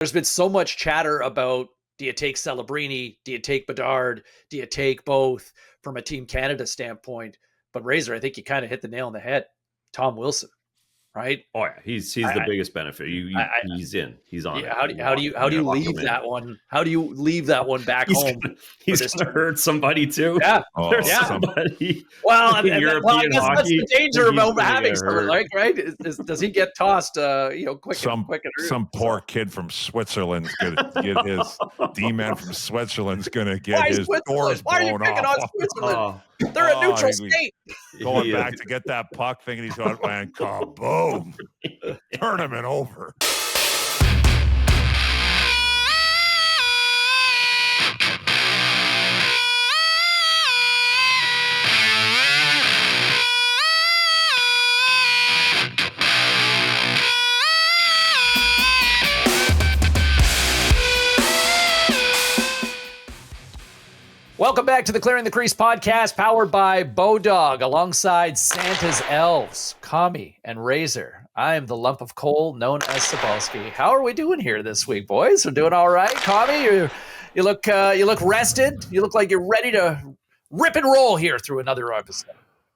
there's been so much chatter about, do you take Celebrini? Do you take Bedard? Do you take both from a Team Canada standpoint? But Razor, I think you kind of hit the nail on the head. Tom Wilson, right? Oh yeah, he's the biggest benefit. He's on it. How do you leave that one? How do you leave that one back home? He's gonna hurt somebody too. Yeah, somebody. Well, I guess that's the danger about having someone like, right? Does he get tossed? Quick. Some poor kid from Switzerland's gonna get his D-man from Switzerland's gonna get his doors blown off. Why are you picking on Switzerland? They're a neutral state. Going back to get that puck, thinking he's going, and kaboom! Tournament over. Welcome back to the Clearing the Crease podcast, powered by Bodog, alongside Santa's elves, Commie and Razor. I am the lump of coal known as Sabalski. How are we doing here this week, boys? We're doing all right. Commie, you look rested. You look like you're ready to rip and roll here through another episode.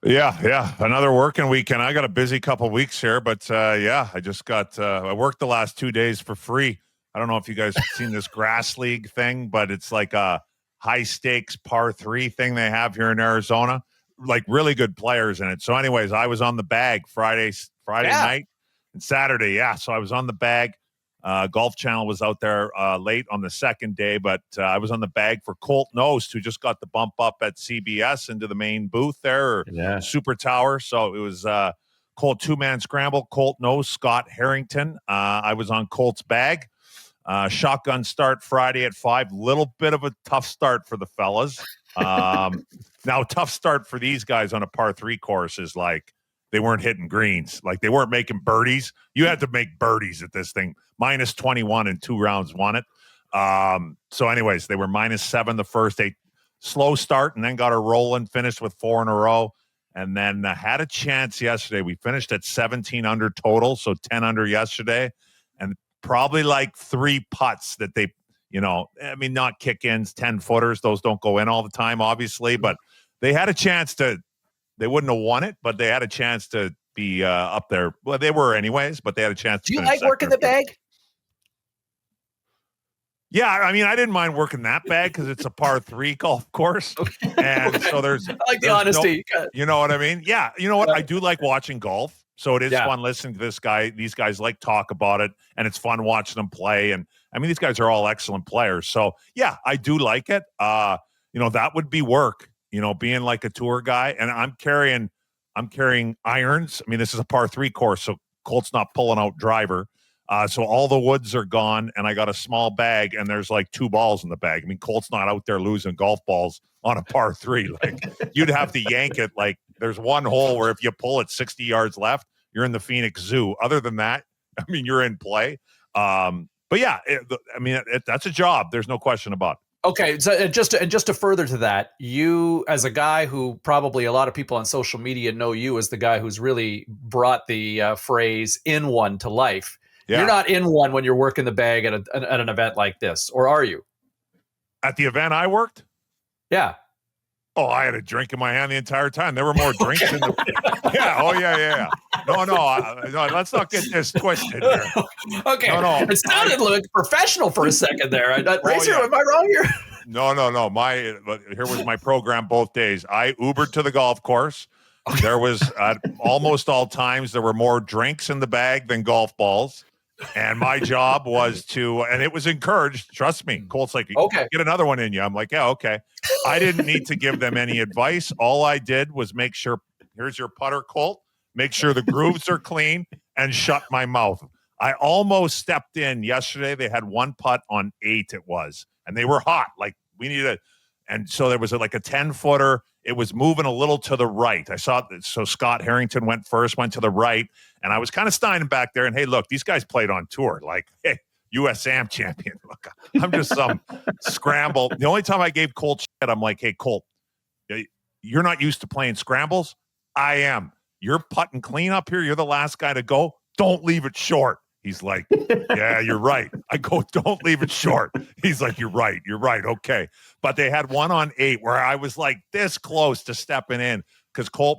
Yeah. Another working weekend. I got a busy couple weeks here, but I just got I worked the last 2 days for free. I don't know if you guys have seen this grass league thing, but it's like a high stakes par 3 thing they have here in Arizona, like really good players in it. So anyways, I was on the bag Friday night and Saturday. Yeah. So I was on the bag. Golf Channel was out there late on the second day, but I was on the bag for Colt Knost, who just got the bump up at CBS into the main booth there, or Super Tower. So it was Colt 2-man scramble, Colt Knost, Scott Harrington. I was on Colt's bag. Shotgun start Friday at 5. Little bit of a tough start for the fellas. Now, tough start for these guys on a par 3 course is like they weren't hitting greens. Like they weren't making birdies. You had to make birdies at this thing. Minus 21 in 2 rounds won it. So anyways, they were -7 the first 8. Slow start and then got her rolling, finished with 4 in a row. And then had a chance yesterday. We finished at 17 under total, so 10 under yesterday. And probably like 3 putts that they, not kick-ins, 10-footers. Those don't go in all the time, obviously. But they had a chance to, they wouldn't have won it, but they had a chance to be up there. Well, they were anyways, but they had a chance to. Do you like working the bag? Yeah, I mean, I didn't mind working that bag because it's a par 3 golf course. And so there's. I like the honesty. You know what I mean? Yeah. You know what? I do like watching golf. So it is fun listening to these guys like talk about it, and it's fun watching them play. And I mean, these guys are all excellent players. So yeah, I do like it. That would be work, being like a tour guy. And I'm carrying irons. I mean, this is a par 3 course, so Colt's not pulling out driver. So all the woods are gone, and I got a small bag, and there's like 2 balls in the bag. I mean, Colt's not out there losing golf balls on a par 3. Like you'd have to yank it. Like there's one hole where if you pull it 60 yards left, you're in the Phoenix Zoo. Other than that, I mean, you're in play. But yeah, that's a job. There's no question about it. Okay, so just to further to that, you as a guy who probably a lot of people on social media know you as the guy who's really brought the phrase "in one" to life. Yeah. You're not in one when you're working the bag at an event like this, or are you? At the event I worked? Yeah. Oh, I had a drink in my hand the entire time. There were more drinks in the. Yeah. Oh, yeah. No. Let's not get this twisted here. Okay. No. It sounded like professional for a second there. Razor, am I wrong here? No. Here was my program both days. I Ubered to the golf course. There was almost all times there were more drinks in the bag than golf balls. And my job was and it was encouraged. Trust me. Colt's like, okay, get another one in you. I'm like, yeah, okay. I didn't need to give them any advice. All I did was make sure, here's your putter, Colt. Make sure the grooves are clean and shut my mouth. I almost stepped in yesterday. They had 1 putt on 8, it was. And they were hot. Like, we needed and so there was like a 10-footer. It was moving a little to the right. I saw so Scott Harrington went to the right, and I was kind of standing back there. And hey, look, these guys played on tour. Like, hey, U.S. Am champion. Look, I'm just some scramble. The only time I gave Colt shit, I'm like, hey, Colt, you're not used to playing scrambles. I am. You're putting clean up here. You're the last guy to go. Don't leave it short. He's like, yeah, you're right. I go, don't leave it short. He's like, you're right. Okay. But they had 1 on 8 where I was like this close to stepping in because Colt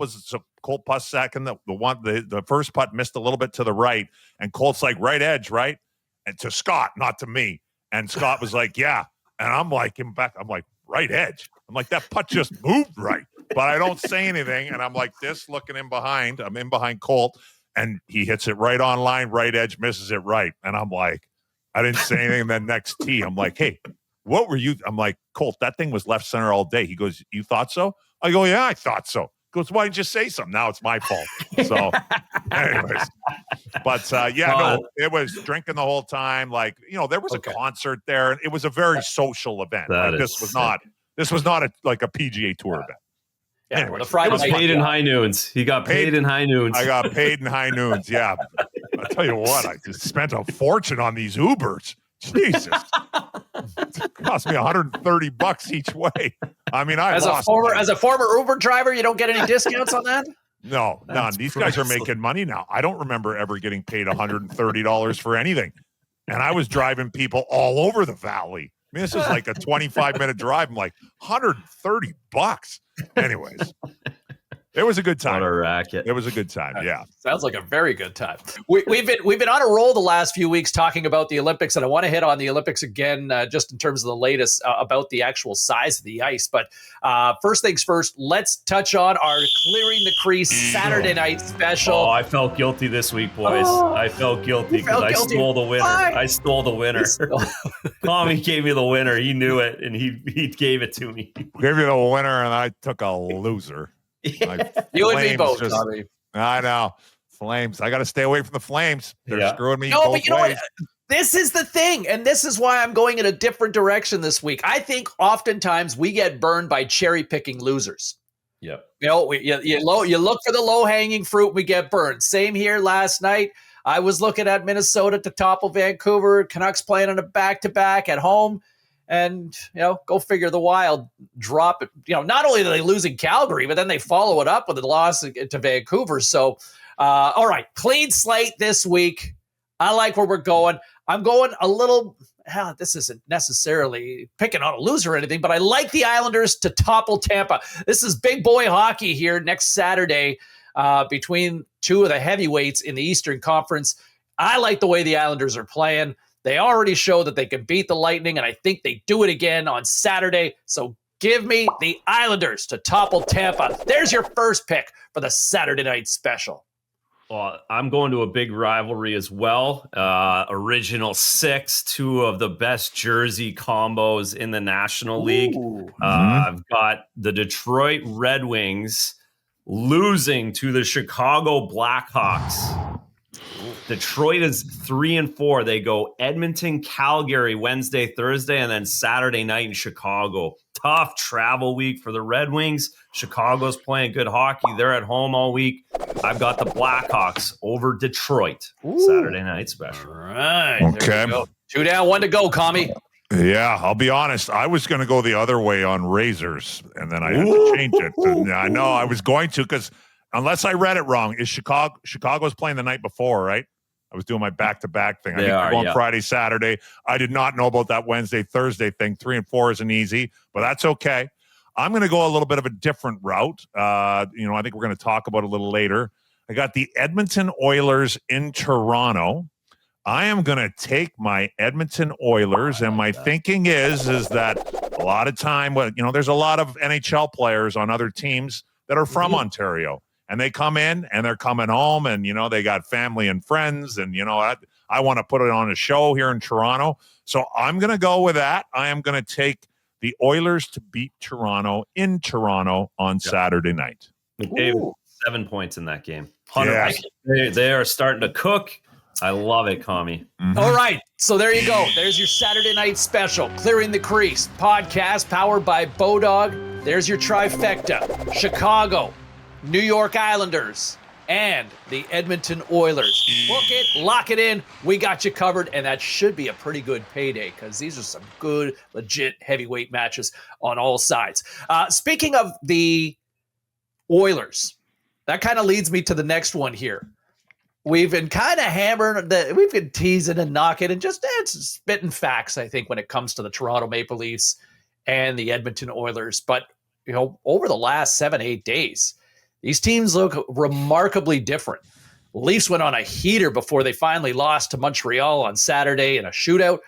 putt second. The first putt missed a little bit to the right, and Colt's like right edge, right? And to Scott, not to me. And Scott was like, yeah. And I'm like, him back. I'm like, right edge. I'm like, that putt just moved right. But I don't say anything. And I'm like this, looking in behind. I'm in behind Colt. And he hits it right on line, right edge, misses it right. And I'm like, I didn't say anything. And then next tee, I'm like, hey, what were you? I'm like, Colt, that thing was left center all day. He goes, you thought so? I go, yeah, I thought so. He goes, why didn't you say something? Now it's my fault. So anyways, but no, it was drinking the whole time. Like, there was a concert there, and it was a very social event. Like, this was not a PGA Tour event. Yeah, anyways, the Friday was paid in high noons. He got paid in high noons. I got paid in high noons. Yeah. I'll tell you what, I just spent a fortune on these Ubers. Jesus. It cost me $130 each way. I mean, as a former Uber driver, you don't get any discounts on that? No, none. These guys are making money now. I don't remember ever getting paid $130 for anything. And I was driving people all over the valley. I mean, this is like a 25-minute drive. I'm like, $130. Anyways, it was a good time. What a racket. It was a good time. Yeah. Sounds like a very good time. We've been on a roll the last few weeks talking about the Olympics, and I want to hit on the Olympics again, just in terms of the latest about the actual size of the ice. But first things first, let's touch on our Clearing the Crease Saturday night special. Oh, I felt guilty this week, boys. I felt guilty because I stole the winner. I stole the winner. Commie gave me the winner. He knew it, and he gave it to me. Gave you the winner, and I took a loser. You and me both, Tommy. I know. Flames. I got to stay away from the Flames. They're screwing me both ways. What? This is the thing, and this is why I'm going in a different direction this week. I think oftentimes we get burned by cherry-picking losers. Yep. You look for the low-hanging fruit, we get burned. Same here last night. I was looking at Minnesota to topple Vancouver. Canucks playing on a back-to-back at home. And, go figure, the Wild drop it. Not only do they lose in Calgary, but then they follow it up with a loss to Vancouver. So, all right, clean slate this week. I like where we're going. I'm going a little, this isn't necessarily picking on a loser or anything, but I like the Islanders to topple Tampa. This is big boy hockey here next Saturday between two of the heavyweights in the Eastern Conference. I like the way the Islanders are playing. They already show that they can beat the Lightning, and I think they do it again on Saturday. So give me the Islanders to topple Tampa. There's your first pick for the Saturday night special. Well, I'm going to a big rivalry as well. Original 6, 2 of the best jersey combos in the National League. I've got the Detroit Red Wings losing to the Chicago Blackhawks. Detroit is 3-4. They go Edmonton, Calgary, Wednesday, Thursday, and then Saturday night in Chicago. Tough travel week for the Red Wings. Chicago's playing good hockey. They're at home all week. I've got the Blackhawks over Detroit. Saturday night special. All right. Okay. 2 down, 1 to go, Commie. Yeah, I'll be honest. I was going to go the other way on Razors, and then I had to change it. And I know I was going to because unless I read it wrong, is Chicago's playing the night before, right? I was doing my back-to-back thing. I think on Friday, Saturday. I did not know about that Wednesday, Thursday thing. 3 and 4 isn't easy, but that's okay. I'm going to go a little bit of a different route. I think we're going to talk about it a little later. I got the Edmonton Oilers in Toronto. I am going to take my Edmonton Oilers, and my thinking is that a lot of time, there's a lot of NHL players on other teams that are from Ontario. And they come in and they're coming home and, they got family and friends. And, I want to put it on a show here in Toronto. So I'm going to go with that. I am going to take the Oilers to beat Toronto in Toronto on Saturday night. McDavid, 7 points in that game. 100%. Yes. They are starting to cook. I love it, Commie. All right. So there you go. There's your Saturday night special. Clearing the Crease podcast powered by Bodog. There's your trifecta. Chicago, New York Islanders, and the Edmonton Oilers. Book it, lock it in. We got you covered, and that should be a pretty good payday because these are some good, legit heavyweight matches on all sides. Speaking of the Oilers, that kind of leads me to the next one here. we've been kind of hammering that, we've been teasing and knocking and just spitting facts, I think, when it comes to the Toronto Maple Leafs and the Edmonton Oilers. But, over the last 7-8 days, these teams look remarkably different. Leafs went on a heater before they finally lost to Montreal on Saturday in a shootout.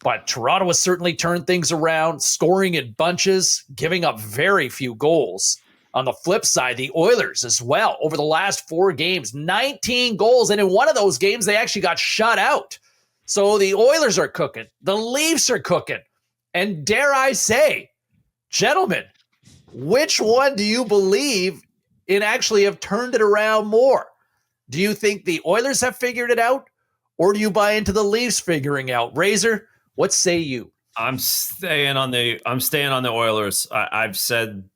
But Toronto has certainly turned things around, scoring in bunches, giving up very few goals. On the flip side, the Oilers as well, over the last 4 games, 19 goals. And in one of those games, they actually got shut out. So the Oilers are cooking. The Leafs are cooking. And dare I say, gentlemen, which one do you believe in actually have turned it around more? Do you think the Oilers have figured it out? Or do you buy into the Leafs figuring out? Razor, what say you? I'm staying on the Oilers. I've said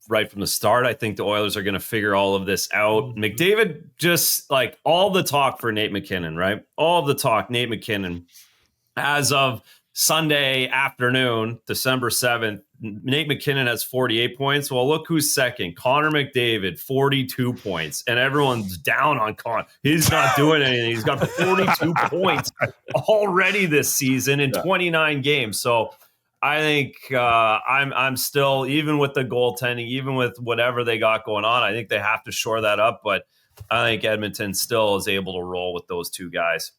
right from the start, I think the Oilers are going to figure all of this out. McDavid, just like all the talk for Nate McKinnon, right? All the talk, Nate McKinnon, as of Sunday afternoon, December 7th, Nate McKinnon has 48 points. Well, look who's second. Connor McDavid, 42 points. And everyone's down on Connor. He's not doing anything. He's got 42 points already this season in 29 games. So I think I'm still, even with the goaltending, even with whatever they got going on, I think they have to shore that up. But I think Edmonton still is able to roll with those two guys.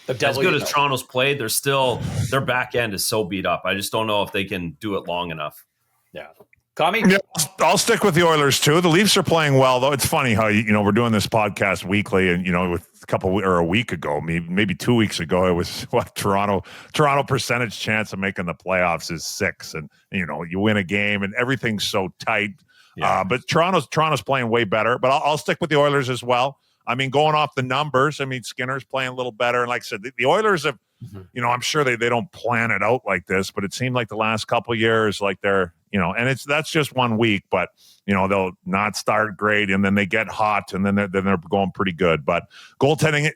As good as Toronto's played, their back end is so beat up. I just don't know if they can do it long enough. Yeah. Commie? Yeah, I'll stick with the Oilers too. The Leafs are playing well, though. It's funny how we're doing this podcast weekly, and with a week ago, maybe 2 weeks ago, it was what Toronto percentage chance of making the playoffs is 6, and you win a game, and everything's so tight. Yeah. But Toronto's playing way better. But I'll stick with the Oilers as well. I mean, going off the numbers, Skinner's playing a little better. And like I said, the Oilers have, I'm sure they don't plan it out like this, but it seemed like the last couple of years, like they're, and that's just 1 week, but, they'll not start great and then they get hot and then they're going pretty good. But goaltending,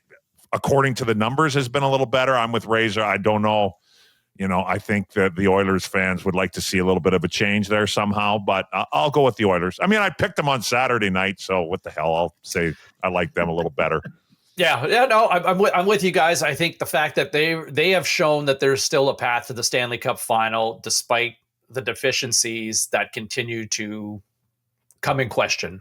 according to the numbers, has been a little better. I'm with Razor. I don't know. I think that the Oilers fans would like to see a little bit of a change there somehow, but I'll go with the Oilers. I picked them on Saturday night, so what the hell? I'll say I like them a little better. Yeah, no, I'm with you guys. I think the fact that they have shown that there's still a path to the Stanley Cup final, despite the deficiencies that continue to come in question,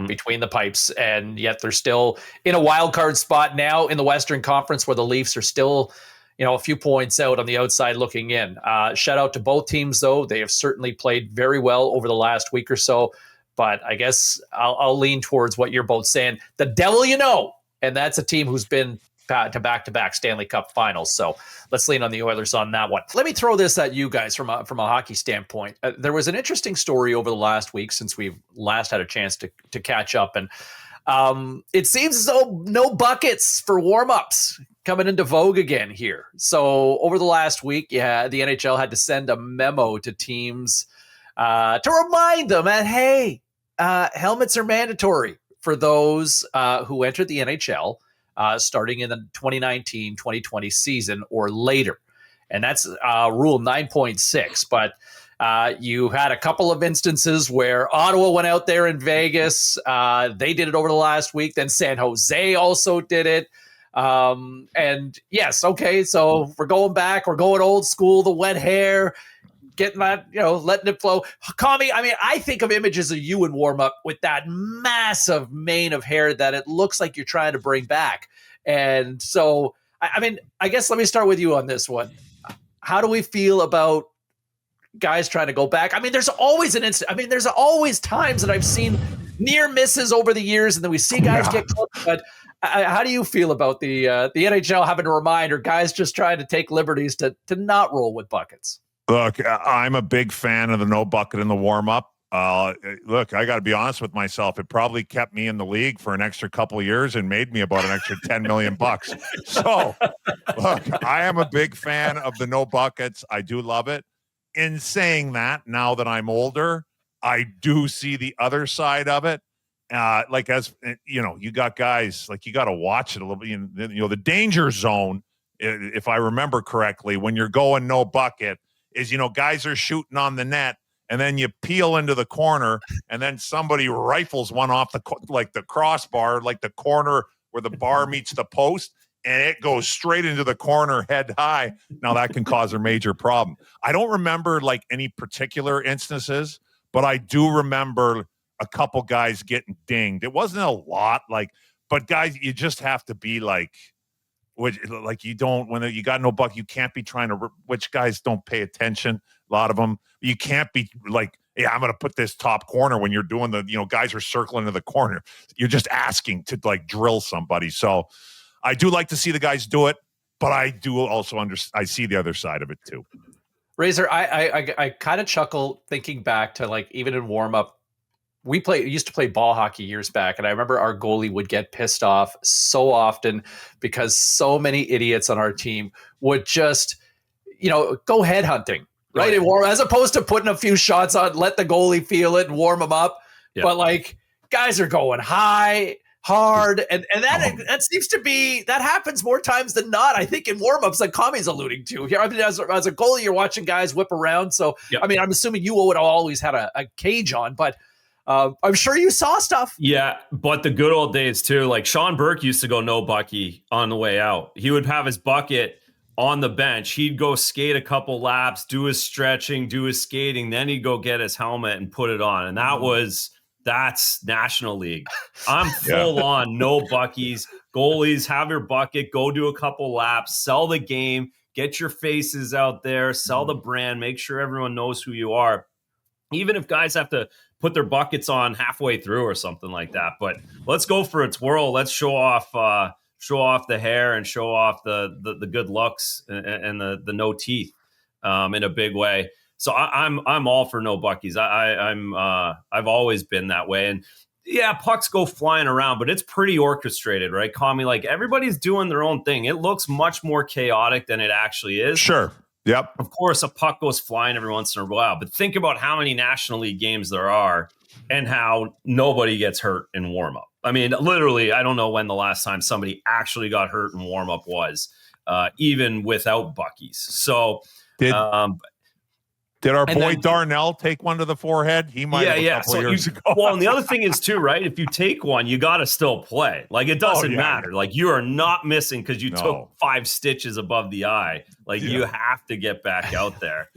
between the pipes, and yet they're still in a wild card spot now in the Western Conference, where the Leafs are still, a few points out on the outside looking in. Shout out to both teams, though. They have certainly played very well over the last week or so, but I guess I'll lean towards what you're both saying. The devil and that's a team who's been to back-to-back Stanley Cup finals. So let's lean on the Oilers on that one. Let me throw this at you guys from a hockey standpoint. There was an interesting story over the last week since we've last had a chance to catch up, and it seems as though no buckets for warm-ups coming into vogue again here. So over the last week, the NHL had to send a memo to teams to remind them that, hey, helmets are mandatory for those who entered the NHL starting in the 2019-2020 season or later. And that's Rule 9.6. But you had a couple of instances where Ottawa went out there in Vegas. They did it over the last week. Then San Jose also did it. And yes, okay, so we're going back. We're going old school, the wet hair, getting that, letting it flow. Commie, I think of images of you in warm-up with that massive mane of hair that it looks like you're trying to bring back. And so, I guess let me start with you on this one. How do we feel about guys trying to go back? There's always an instant. There's always times that I've seen near misses over the years, and then we see guys get close. But how do you feel about the NHL having to remind, or guys just trying to take liberties to not roll with buckets? Look, I'm a big fan of the no bucket in the warm-up. Look, I got to be honest with myself. It probably kept me in the league for an extra couple of years and made me about an extra $10 million. So, look, I am a big fan of the no buckets. I do love it. In saying that, now that I'm older, I do see the other side of it. As you got guys, like, you got to watch it a little bit. The danger zone, if I remember correctly, when you're going no bucket, is, guys are shooting on the net, and then you peel into the corner, and then somebody rifles one off the crossbar, like the corner where the bar meets the post and it goes straight into the corner head high. Now that can cause a major problem. I don't remember like any particular instances, but I do remember a couple guys getting dinged. It wasn't a lot, but guys, you just have to be like you don't, when you got no buck, you can't be trying to, which guys don't pay attention. A lot of them, you can't be like, yeah, I'm going to put this top corner when you're doing guys are circling to the corner. You're just asking to like drill somebody. So I do like to see the guys do it, but I do also I see the other side of it too. Razor, I kind of chuckle thinking back to like even in warm up, we used to play ball hockey years back, and I remember our goalie would get pissed off so often because so many idiots on our team would just, go head hunting, right? As opposed to putting a few shots on, let the goalie feel it and warm them up. Yeah. But like guys are going high, hard, and that seems to be, that happens more times than not, I think, in warm-ups, like Commie's alluding to here. I mean, as a goalie, you're watching guys whip around. So, I mean, I'm assuming you would have always had a cage on, but I'm sure you saw stuff. Yeah, but the good old days too. Like Sean Burke used to go no bucky on the way out. He would have his bucket on the bench. He'd go skate a couple laps, do his stretching, do his skating. Then he'd go get his helmet and put it on. And that's National League. I'm full on no buckies. Goalies, have your bucket, go do a couple laps, sell the game, get your faces out there, sell the brand, make sure everyone knows who you are. Even if guys have to put their buckets on halfway through or something like that. But let's go for a twirl. Let's show off the hair and show off the good looks and the no teeth in a big way. So I'm all for no buckies. I've always been that way. And yeah, pucks go flying around, but it's pretty orchestrated, right? Commie, like everybody's doing their own thing. It looks much more chaotic than it actually is. Sure. Yep. Of course, a puck goes flying every once in a while, but think about how many National League games there are and how nobody gets hurt in warm-up. I mean, literally, I don't know when the last time somebody actually got hurt in warm-up was, even without buckies. So, did our boy Darnell take one to the forehead? He might have a couple years ago. Well, and the other thing is too, right? If you take one, you got to still play. Like it doesn't matter. Like you are not missing because you took 5 stitches above the eye. Like you have to get back out there.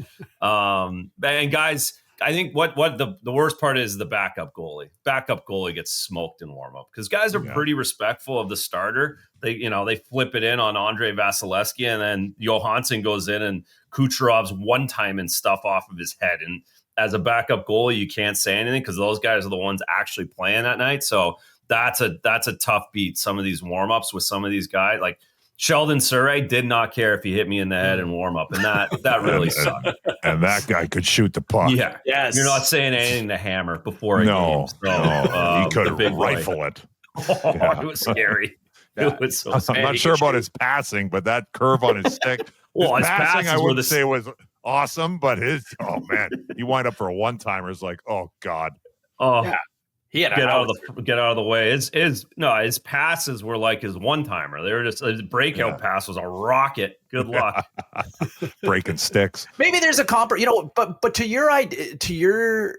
And guys, I think what the worst part is the backup goalie. Backup goalie gets smoked in warm up because guys are pretty respectful of the starter. They flip it in on Andre Vasilevsky, and then Johansson goes in and Kucherov's one-timing stuff off of his head. And as a backup goalie, you can't say anything because those guys are the ones actually playing that night. So that's a tough beat. Some of these warm-ups with some of these guys, like Sheldon Surrey did not care if he hit me in the head in warm-up, and that really sucked. And that guy could shoot the puck. Yeah. Yes. You're not saying anything to Hammer before a game. So, he could rifle it. It was scary. It was so I'm not sure about his passing, but that curve on his stick. Well, his passing, I wouldn't say was awesome, but you wind up for a one-timer. It's like, oh God. Oh, yeah. He had get out of the way. His passes were like his one-timer. They were just his breakout pass was a rocket. Good luck. Breaking sticks. Maybe there's a but to your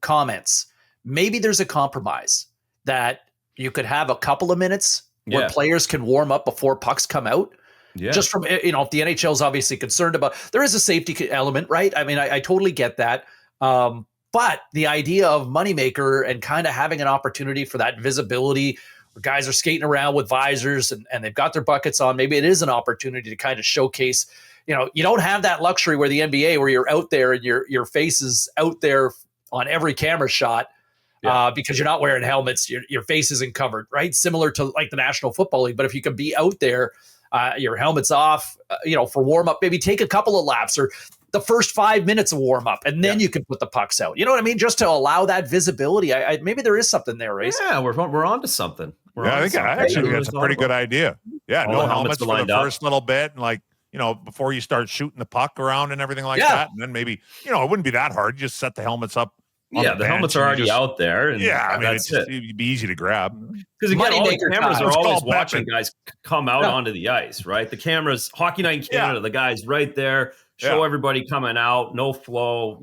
comments, maybe there's a compromise that you could have a couple of minutes where players can warm up before pucks come out. Yeah. Just from, if the NHL is obviously concerned about, there is a safety element, right? I mean, I totally get that. But the idea of moneymaker and kind of having an opportunity for that visibility where guys are skating around with visors and they've got their buckets on, maybe it is an opportunity to kind of showcase, you don't have that luxury where the NBA, where you're out there and your face is out there on every camera shot. Because you're not wearing helmets, your face isn't covered, right? Similar to like the National Football League. But if you can be out there, your helmet's off, for warm up, maybe take a couple of laps or the first 5 minutes of warm up, and then you can put the pucks out. You know what I mean? Just to allow that visibility. Maybe there is something there, right? Yeah, we're onto something. I think that's a pretty good idea. Yeah, no helmets for the first little bit, and before you start shooting the puck around and everything like that, and then maybe it wouldn't be that hard. You just set the helmets up. Yeah, the helmets are already out there. And it'd be easy to grab. Because again, all the cameras are always watching guys come out onto the ice, right? The cameras, Hockey Night in Canada, the guys right there, show everybody coming out, no flow,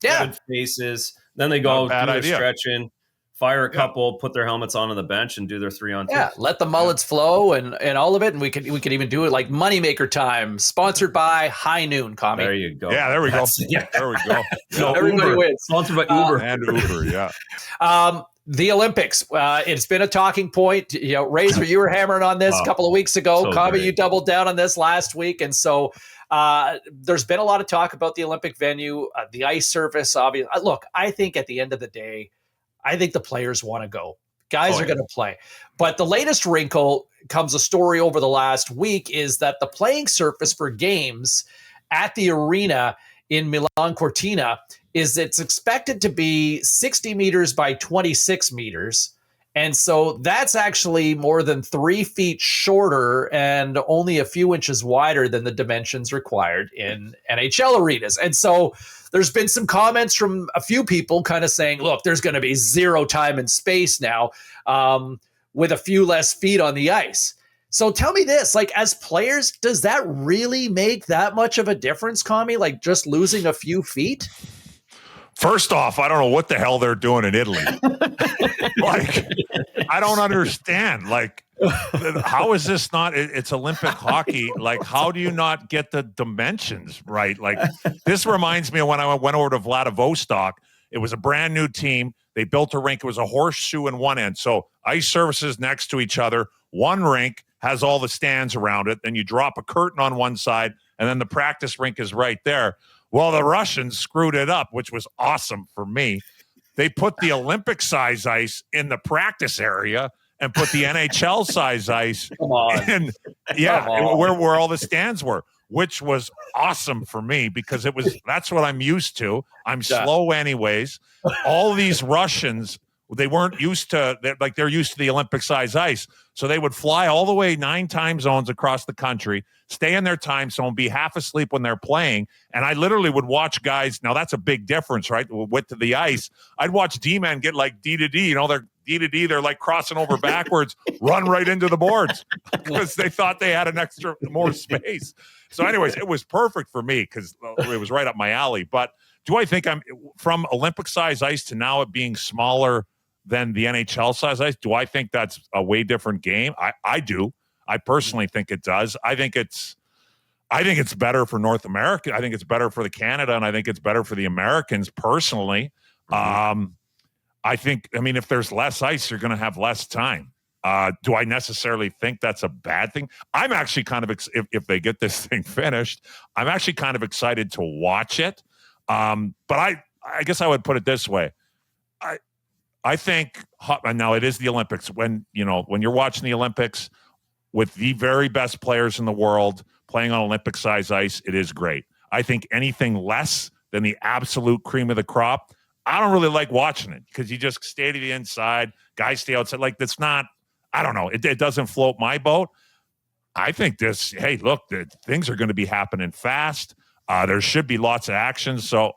good faces. Then they go do their stretching, fire a couple, put their helmets on the bench, and do their 3-on-2. Yeah, let the mullets flow and all of it, and we could even do it like Moneymaker Time, sponsored by High Noon, Commie. There you go. Yeah, there we go. There we go. So Everybody Uber. wins. Sponsored by Uber. And Uber, yeah. The Olympics, it's been a talking point. Razor, you were hammering on this a couple of weeks ago. So Commie, great. you doubled down on this last week. And so there's been a lot of talk about the Olympic venue, the ice surface, obviously. Look, I think at the end of the day, I think the players want to go. Guys are going to play. But the latest wrinkle comes a story over the last week is that the playing surface for games at the arena in Milan Cortina is it's expected to be 60 meters by 26 meters. And so that's actually more than 3 feet shorter and only a few inches wider than the dimensions required in NHL arenas. And so there's been some comments from a few people kind of saying, look, there's going to be zero time and space now with a few less feet on the ice. So tell me this, like as players, does that really make that much of a difference, Commie? Like just losing a few feet? First off, I don't know what the hell they're doing in Italy. Like, I don't understand. Like, how is this not? It's Olympic hockey. Like, how do you not get the dimensions right? Like, this reminds me of when I went over to Vladivostok. It was a brand new team. They built a rink. It was a horseshoe in one end. So ice surfaces next to each other. One rink has all the stands around it. Then you drop a curtain on one side, and then the practice rink is right there. Well, the Russians screwed it up, which was awesome for me. They put the Olympic size ice in the practice area and put the NHL size ice in, where all the stands were, which was awesome for me because that's what I'm used to. I'm slow anyways. All these Russians, they weren't used to, they're used to the Olympic size ice. So they would fly all the way 9 time zones across the country, stay in their time zone, be half asleep when they're playing. And I literally would watch guys. Now that's a big difference, right? Width of the ice. I'd watch D-men get like D to D, they're D to D. They're like crossing over backwards, run right into the boards because they thought they had more space. So anyways, it was perfect for me because it was right up my alley. But do I think I'm from Olympic size ice to now it being smaller than the NHL size ice? Do I think that's a way different game? I do. I personally think it does. I think it's better for North America. I think it's better for the Canada, and I think it's better for the Americans personally. If there's less ice, you're going to have less time. Do I necessarily think that's a bad thing? I'm actually kind of, if they get this thing finished, I'm actually kind of excited to watch it. But I guess I would put it this way. I think now it is the Olympics. When you're watching the Olympics with the very best players in the world playing on Olympic size ice, it is great. I think anything less than the absolute cream of the crop, I don't really like watching it because you just stay to the inside, guys stay outside. Like that's not, I don't know. It doesn't float my boat. I think things are going to be happening fast. There should be lots of action. So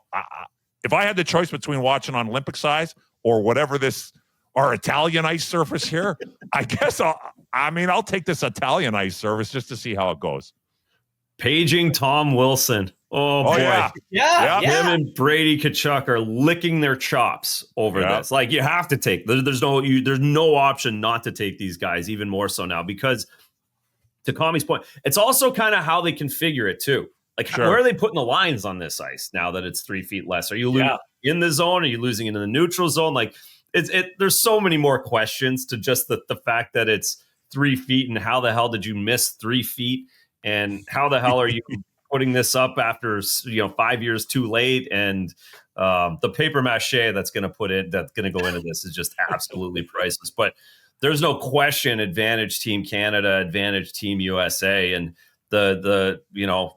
if I had the choice between watching on Olympic size or whatever our Italian ice surface here, I guess I'll take this Italian ice surface just to see how it goes. Paging Tom Wilson. Oh boy. Yeah. Him and Brady Tkachuk are licking their chops over this. Like you have to take. There's no option not to take these guys. Even more so now because, to Commie's point, it's also kind of how they configure it too. Like where are they putting the lines on this ice now that it's 3 feet less? Are you losing in the zone? Are you losing into the neutral zone? Like there's so many more questions to just the fact that it's 3 feet and how the hell did you miss 3 feet and how the hell are you putting this up after 5 years too late? And the paper mache that's going to go into this is just absolutely priceless. But there's no question advantage Team Canada, advantage Team USA, and the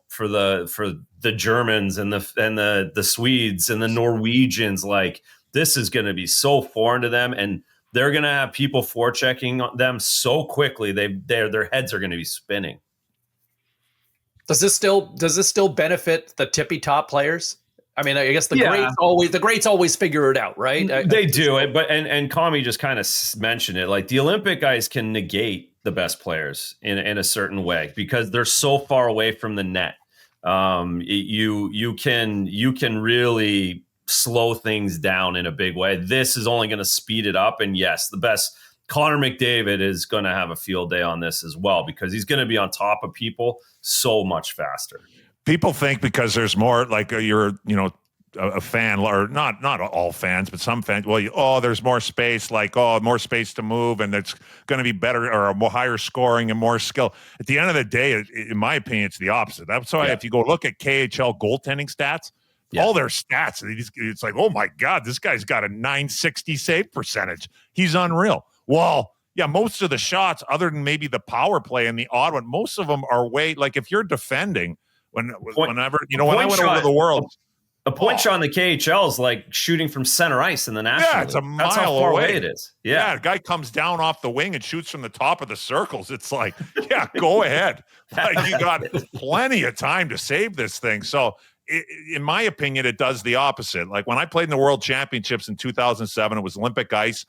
for the Germans and the Swedes and the Norwegians, like this is going to be so foreign to them, and they're going to have people forechecking them so quickly their heads are going to be spinning. Does this still benefit the tippy top players? I mean, I guess the greats always figure it out, right? They do it, but and Commie just kind of mentioned it. Like the Olympic guys can negate the best players in a certain way because they're so far away from the net. You can really slow things down in a big way. This is only going to speed it up. And yes, the best Connor McDavid is going to have a field day on this as well, because he's going to be on top of people so much faster. People think because there's more, like you're, a fan, or not all fans, but some fans, there's more space, more space to move, and it's going to be better, or a more higher scoring and more skill. At the end of the day, in my opinion, it's the opposite. That's why if you go look at KHL goaltending stats, all their stats, it's like, oh my God, this guy's got a .960 save percentage. He's unreal. Well, yeah, most of the shots, other than maybe the power play and the odd one, most of them are like if you're defending, when I went over to the World. A point shot in the KHL is like shooting from center ice in the National League. It's a mile That's how far away it is. Yeah, the guy comes down off the wing and shoots from the top of the circles. It's like, yeah, go ahead. Like, you got plenty of time to save this thing. So, in my opinion, it does the opposite. Like when I played in the World Championships in 2007, it was Olympic ice.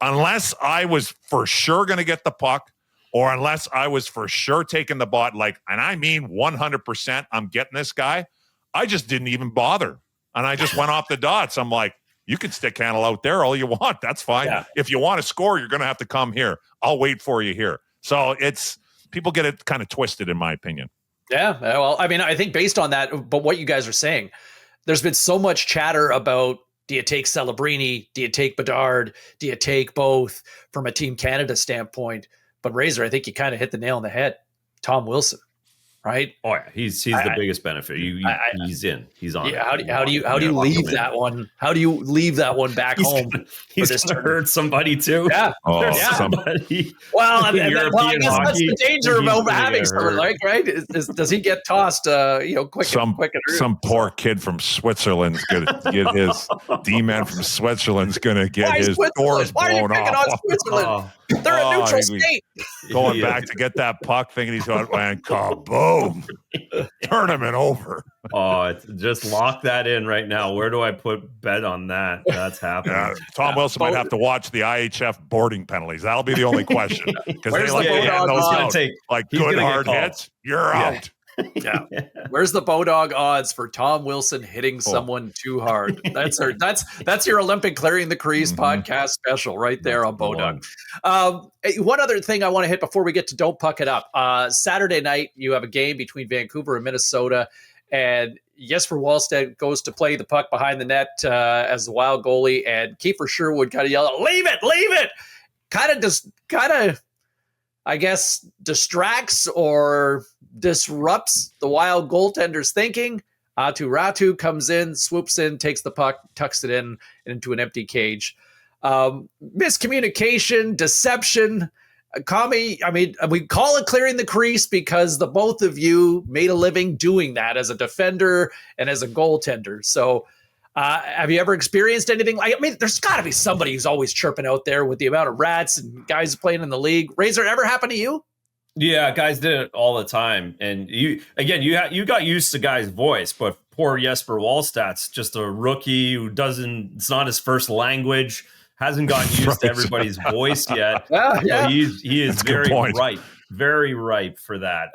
Unless I was for sure going to get the puck, or unless I was for sure taking the bot, and I mean 100%, I'm getting this guy, I just didn't even bother. And I just went off the dots. I'm like, you can stick handle out there all you want. That's fine. Yeah. If you want to score, you're going to have to come here. I'll wait for you here. So people get it kind of twisted, in my opinion. Yeah. Well, I mean, I think based on that, but what you guys are saying, there's been so much chatter about, do you take Celebrini? Do you take Bedard? Do you take both from a Team Canada standpoint? But Razor, I think you kind of hit the nail on the head. Tom Wilson, right? Oh yeah, he's the biggest benefit. He's in. He's on. Yeah. How do you leave that one? How do you leave that one back home? He's going to hurt somebody too. Yeah. Somebody. Well, I guess that's the danger about having someone right? Does he get tossed? Quick. Some poor kid from Switzerland's going to get his D-man from Switzerland's going to get his doors blown off. Why are you picking on Switzerland? They're a neutral state. Going back to get that puck, thinking he's going, and kaboom, tournament over. Just lock that in right now. Where do I put bet on that? That's happening. Tom Wilson might have to watch the IHF boarding penalties. That'll be the only question. Because they like good hard hits. You're out. Yeah. Where's the Bodog odds for Tom Wilson hitting someone too hard? That's your Olympic Clearing the Crease podcast special right there on Bodog. One other thing I want to hit before we get to Don't Puck It Up. Saturday night, you have a game between Vancouver and Minnesota, and Jesper Wallstedt goes to play the puck behind the net as the Wild goalie, and Kiefer Sherwood kind of yelled, leave it! Kind of, I guess, distracts or disrupts the Wild goaltender's thinking. Aatu Ratu comes in, swoops in, takes the puck, tucks it in into an empty cage. Miscommunication, deception. Commie, I mean, we call it clearing the crease because the both of you made a living doing that as a defender and as a goaltender. So have you ever experienced anything like, I mean, there's got to be somebody who's always chirping out there with the amount of rats and guys playing in the league. Razor, ever happened to you? Yeah, guys did it all the time. And you got used to guys' voice, but poor Jesper Wallstedt's just a rookie who it's not his first language, hasn't gotten used to everybody's voice yet. Yeah. He is very ripe for that.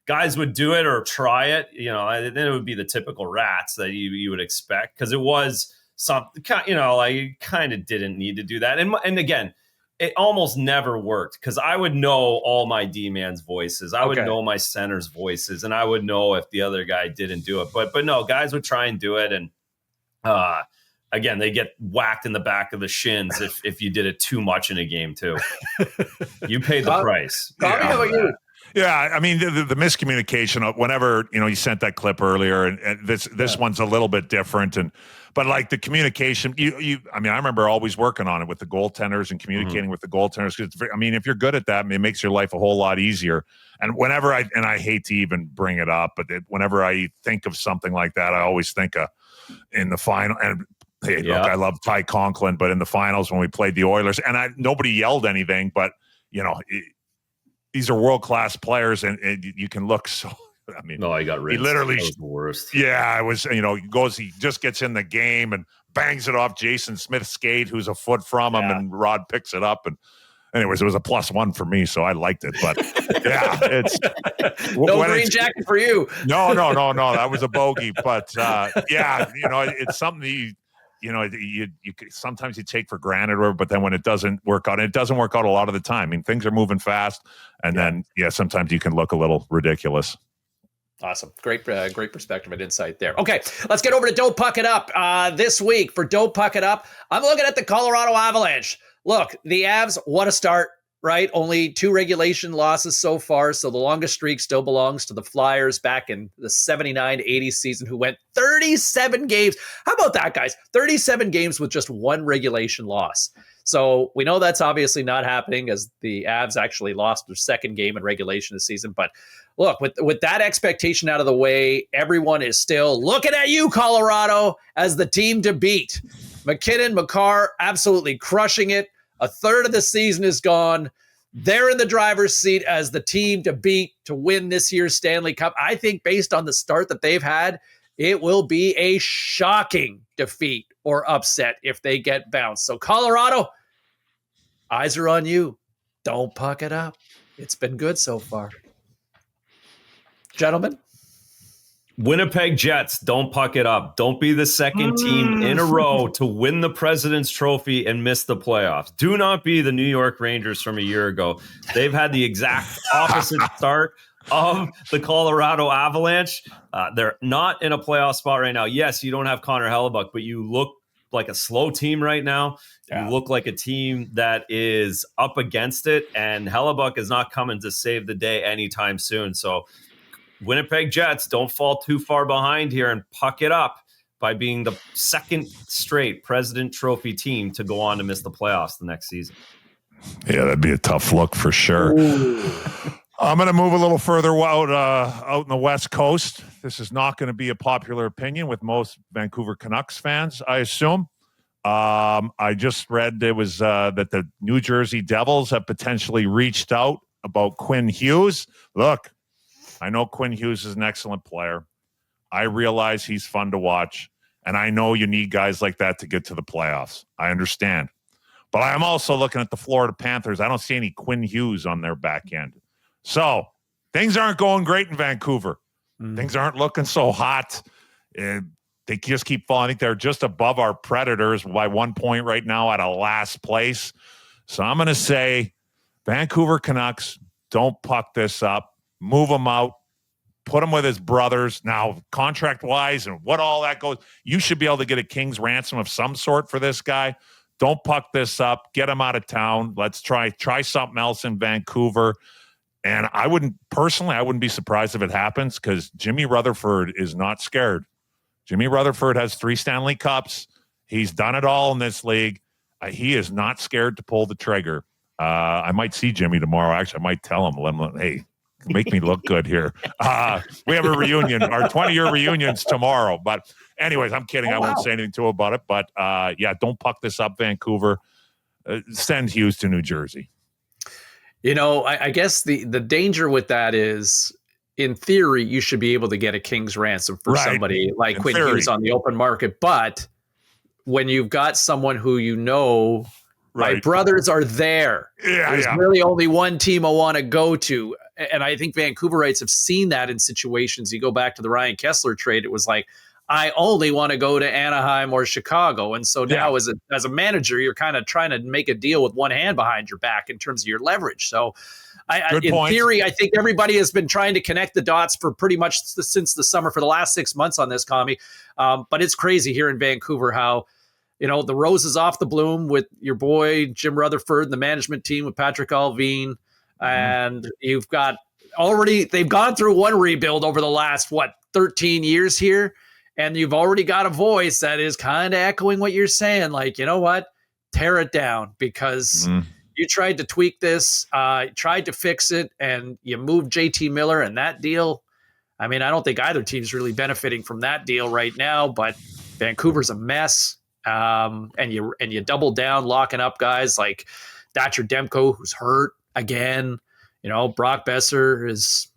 Guys would do it or try it, then it would be the typical rats that you would expect, because it was something, you kind of didn't need to do that. And again, it almost never worked, because I would know all my D-man's voices. I would know my center's voices, and I would know if the other guy didn't do it. But no, guys would try and do it. And again, they get whacked in the back of the shins if you did it too much in a game too. You paid the price. Commie, how about you? Yeah, I mean, the miscommunication of whenever, you sent that clip earlier, and this one's a little bit different. But like the communication, I remember always working on it with the goaltenders and communicating with the goaltenders. Because if you're good at that, it makes your life a whole lot easier. And whenever I hate to even bring it up, but whenever I think of something like that, I always think in the final. And hey, look, I love Ty Conklin, but in the finals when we played the Oilers, and nobody yelled anything, but these are world-class players, and you can look so. No, I got rinsed. He literally that was the worst. Yeah, it was. He just gets in the game and bangs it off Jason Smith's skate, who's a foot from him, and Rod picks it up, and Anyways, it was a +1 for me, so I liked it. But yeah, it's no green jacket for you. No, that was a bogey. But yeah, it's something that you sometimes you take for granted, but then when it doesn't work out, it doesn't work out a lot of the time. I mean, things are moving fast, and then sometimes you can look a little ridiculous. Awesome. Great perspective and insight there. Okay, let's get over to Don't Puck It Up. This week for Don't Puck It Up, I'm looking at the Colorado Avalanche. Look, the Avs, what a start, right? Only 2 regulation losses so far, so the longest streak still belongs to the Flyers back in the 79-80 season, who went 37 games. How about that, guys? 37 games with just 1 regulation loss. So we know that's obviously not happening, as the Avs actually lost their second game in regulation this season. But look, with that expectation out of the way, everyone is still looking at you, Colorado, as the team to beat. McKinnon, Makar, absolutely crushing it. A third of the season is gone. They're in the driver's seat as the team to beat to win this year's Stanley Cup. I think based on the start that they've had, it will be a shocking defeat or upset if they get bounced. So Colorado, eyes are on you. Don't puck it up. It's been good so far. Gentlemen? Winnipeg Jets, don't puck it up. Don't be the second team in a row to win the President's Trophy and miss the playoffs. Do not be the New York Rangers from a year ago. They've had the exact opposite start of the Colorado Avalanche. They're not in a playoff spot right now. Yes, you don't have Connor Hellebuck, but you look like a slow team right now. Yeah. You look like a team that is up against it, and Hellebuck is not coming to save the day anytime soon. So Winnipeg Jets, don't fall too far behind here and puck it up by being the second straight President Trophy team to go on to miss the playoffs the next season. Yeah, that'd be a tough look for sure. Ooh. I'm going to move a little further out in the West Coast. This is not going to be a popular opinion with most Vancouver Canucks fans, I assume. I just read it was that the New Jersey Devils have potentially reached out about Quinn Hughes. Look, I know Quinn Hughes is an excellent player. I realize he's fun to watch, and I know you need guys like that to get to the playoffs. I understand. But I'm also looking at the Florida Panthers. I don't see any Quinn Hughes on their back end. So things aren't going great in Vancouver. Things aren't looking so hot. They just keep falling. I think they're just above our Predators by 1 point right now at a last place. So I'm going to say Vancouver Canucks, don't puck this up. Move him out, put him with his brothers. Now, contract-wise and what all that goes, you should be able to get a king's ransom of some sort for this guy. Don't puck this up. Get him out of town. Let's try something else in Vancouver. And I wouldn't be surprised if it happens, because Jimmy Rutherford is not scared. Jimmy Rutherford has 3 Stanley Cups. He's done it all in this league. He is not scared to pull the trigger. I might see Jimmy tomorrow. Actually, I might tell him, hey, make me look good here. We have a reunion. Our 20-year reunion's tomorrow. But anyways, I'm kidding. I won't say anything to him about it. But yeah, don't puck this up, Vancouver. Send Hughes to New Jersey. I guess the danger with that is, in theory, you should be able to get a king's ransom for somebody like Quinn Hughes on the open market. But when you've got someone who my brothers are there, there's really only one team I want to go to. And I think Vancouverites have seen that in situations. You go back to the Ryan Kessler trade. It was like, I only want to go to Anaheim or Chicago. And so now as a manager, you're kind of trying to make a deal with one hand behind your back in terms of your leverage. So in theory, I think everybody has been trying to connect the dots for pretty much since the summer for the last 6 months on this, Commie. But it's crazy here in Vancouver how, the rose is off the bloom with your boy, Jim Rutherford, and the management team with Patrick Alvin. And you've got they've gone through one rebuild over the last, 13 years here. And you've already got a voice that is kind of echoing what you're saying. Like, you know what? Tear it down, because you tried to tweak this, tried to fix it, and you moved JT Miller and that deal. I mean, I don't think either team's really benefiting from that deal right now, but Vancouver's a mess. And you double down, locking up guys like Thatcher Demko, who's hurt again. Brock Besser is,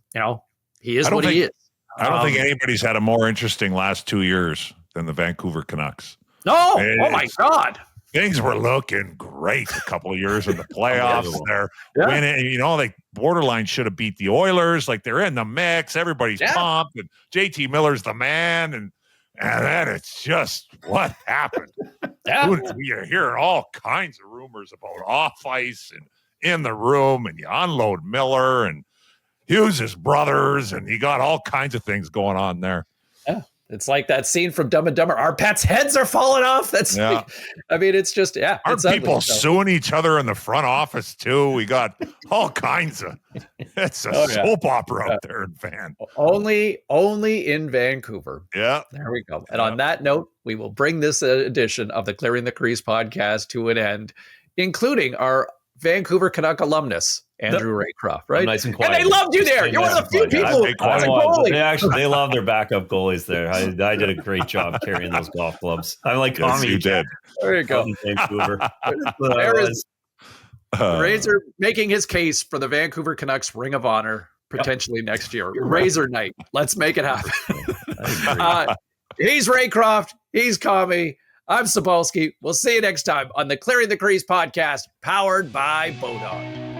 he is what he is. I don't think anybody's had a more interesting last 2 years than the Vancouver Canucks. No, oh my God. things were looking great a couple of years in the playoffs. They're winning. You know, like borderline should have beat the Oilers. Like they're in the mix. Everybody's pumped. And JT Miller's the man. And then it's just what happened. You're hearing all kinds of rumors about off ice and in the room, and you unload Miller and Hughes' brothers, and you got all kinds of things going on there. Yeah. It's like that scene from Dumb and Dumber. Our pets' heads are falling off. That's like, I mean, it's just, Aren't people suing each other in the front office too? We got all kinds of, it's a soap opera out there in Van. Only in Vancouver. Yeah. There we go. And on that note, we will bring this edition of the Clearing the Crease podcast to an end, including our Vancouver Canuck alumnus, Andrew Raycroft, right? Nice and quiet. And they loved you there. You're one of the few people as a goalie. They love their backup goalies there. I did a great job carrying those golf clubs. I'm like Commie. You did. There you go. Vancouver. There is Razor making his case for the Vancouver Canucks Ring of Honor potentially next year. Razor night. Let's make it happen. He's Raycroft. He's Commie. I'm Sobolski. We'll see you next time on the Clearing the Crease podcast, powered by Bodog.